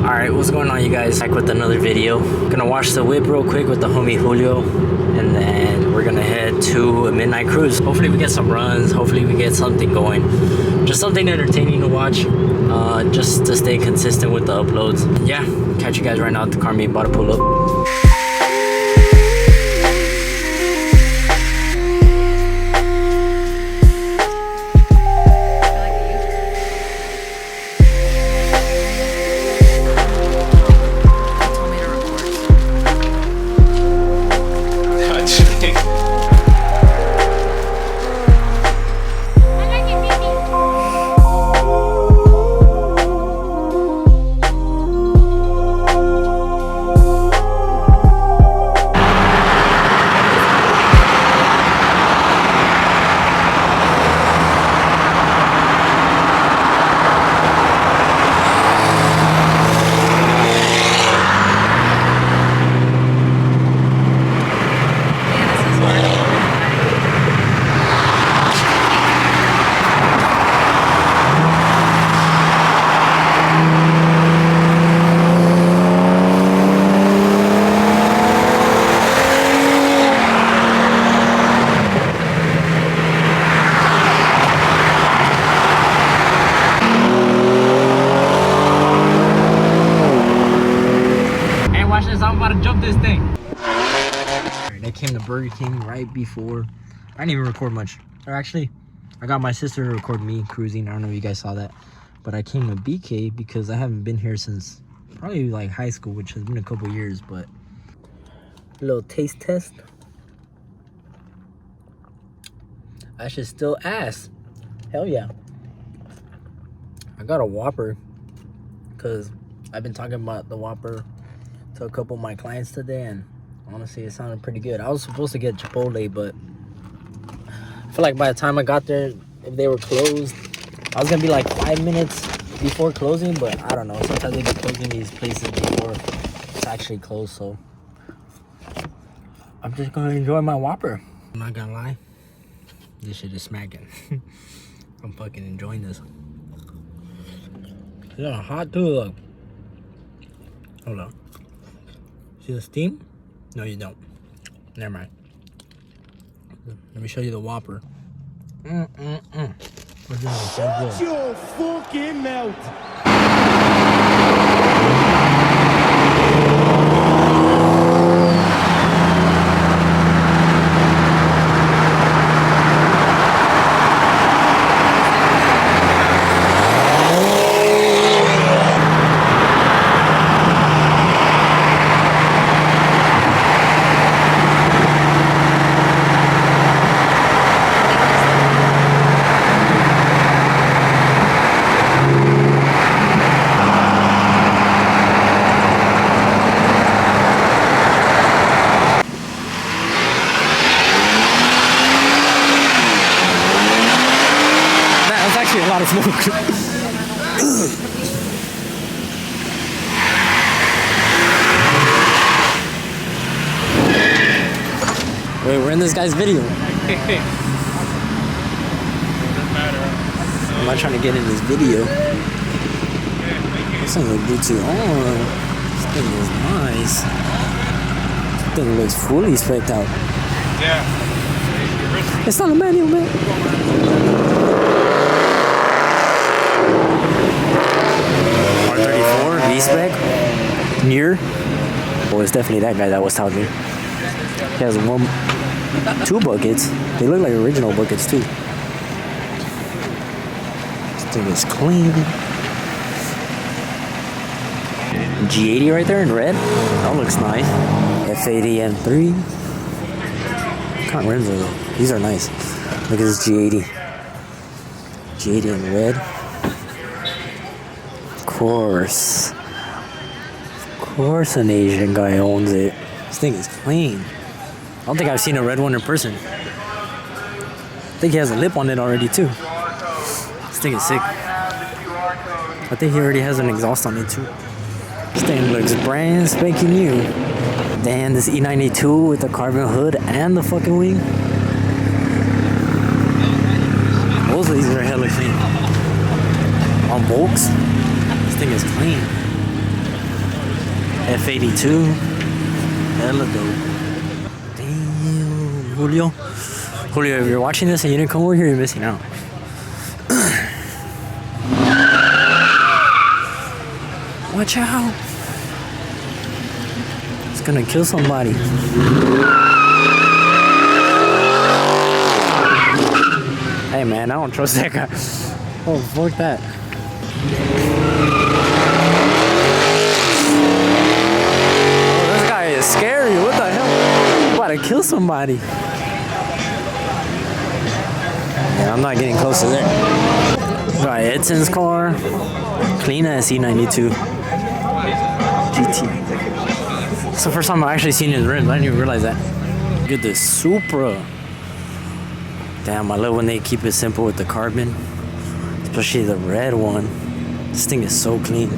Alright, what's going on, you guys? Back with another video. Gonna wash the whip real quick with the homie Julio, and then we're gonna head to a midnight cruise. Hopefully we get some runs, hopefully we get something going. Just something entertaining to watch, just to stay consistent with the uploads. Yeah, catch you guys right now at the car meet, about to pull up. I'm about to jump this thing. Alright, I came to Burger King right before. I didn't even record much. Or actually, I got my sister to record me cruising. I don't know if you guys saw that. But I came to BK because I haven't been here since probably like high school, which has been a couple years. But a little taste test. I should still ass. Hell yeah. I got a Whopper because I've been talking about the Whopper to a couple of my clients today, and honestly it sounded pretty good. I was supposed to get Chipotle, but I feel like by the time I got there, if they were closed, I was gonna be like 5 minutes before closing, but I don't know, sometimes they be closing these places before it's actually closed. So I'm just gonna enjoy my Whopper. I'm not gonna lie, this shit is smacking. I'm fucking enjoying this. It's hot too, look. Hold on. See the steam? No, you don't. Never mind. Let me show you the Whopper. Shut your fucking mouth. A lot of smoke. Wait, we're in this guy's video. I'm not trying to get in his video. This thing looks good too. Oh, this thing is nice. This thing looks fully spec'd out. Yeah. It's not a manual, man. 34 V-Spec near. Well, it's definitely that guy that was telling me. He has two buckets. They look like original buckets too. This thing is clean. G80 right there in red. That looks nice. F80 M3. What kind of rims are those? These are nice. Look at this G80. G80 in red. Of course an Asian guy owns it. This thing is clean. I don't think I've seen a red one in person. I think he has a lip on it already too. This thing is sick. I think he already has an exhaust on it too. This thing looks brand spanking new. Damn, this E92 with the carbon hood and the fucking wing. Both of these are hella clean. On Volks, this thing is clean. F82. Hella dope. Damn, Julio. Julio, if you're watching this and you didn't come over here, you're missing out. Watch out. It's gonna kill somebody. Hey man, I don't trust that guy. Oh, fuck that. Oh, this guy is scary. What the hell? I'm about to kill somebody. Yeah, I'm not getting close to there. Got Edson's car. Clean as C92. GT. It's the first time I've actually seen his rims. I didn't even realize that. Look at this Supra. Damn, I love when they keep it simple with the carbon. Especially the red one. This thing is so clean.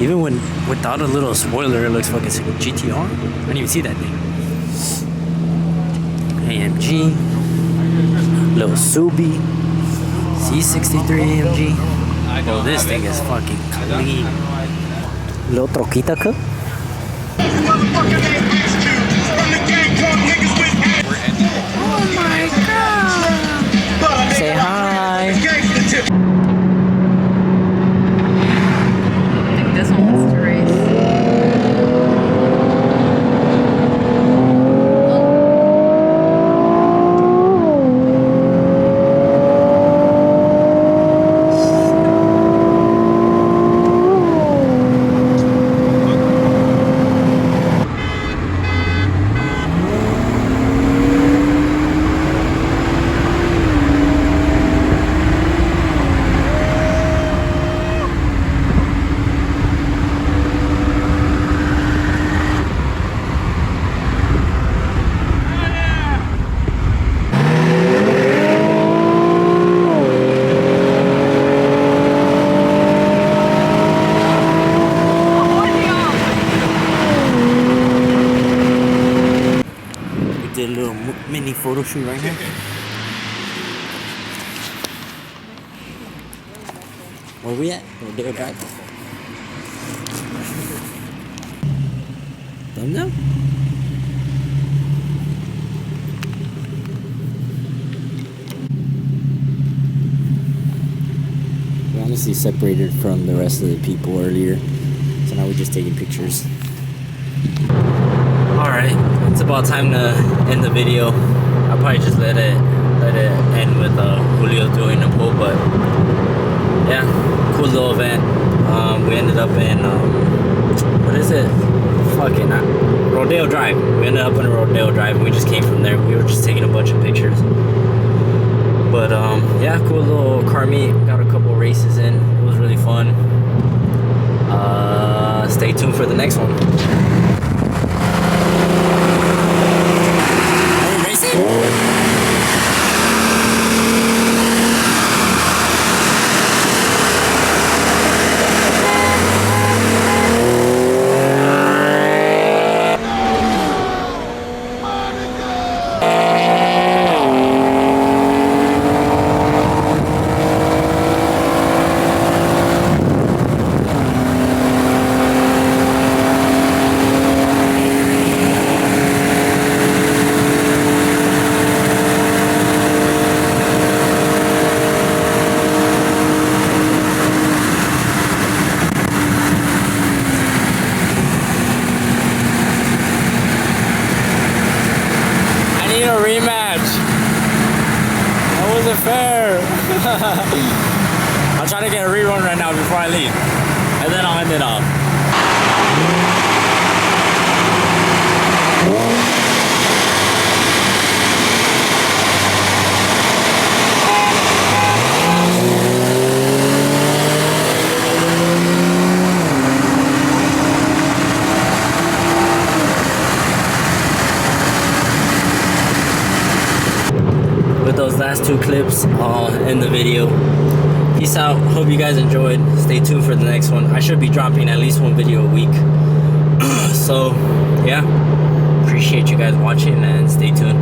Even when without a little spoiler, it looks fucking sick. GTR? I didn't even see that thing. AMG. Little Subi. C63 AMG. Oh, this thing is fucking clean. Little troquita cup. Oh my god! Say hi. I think this one wants to race. Did a little mini photo shoot right here. Where we at? Rodeo Drive. Thumbnail? We honestly separated from the rest of the people earlier, so now we're just taking pictures. Alright, it's about time to end the video. I'll probably just let it end with Julio doing a pull, but yeah, cool little event. We ended up in what is it? Fucking Rodeo Drive. We ended up in a Rodeo Drive and we just came from there. We were just taking a bunch of pictures. But yeah, cool little car meet. Got a couple races in. It was really fun. Stay tuned for the next one. Fair. I'm trying to get a rerun right now before I leave, and then I'll end it off. With those last two clips, I'll end the video. Peace out. Hope you guys enjoyed. Stay tuned for the next one. I should be dropping at least one video a week. So yeah, appreciate you guys watching and stay tuned.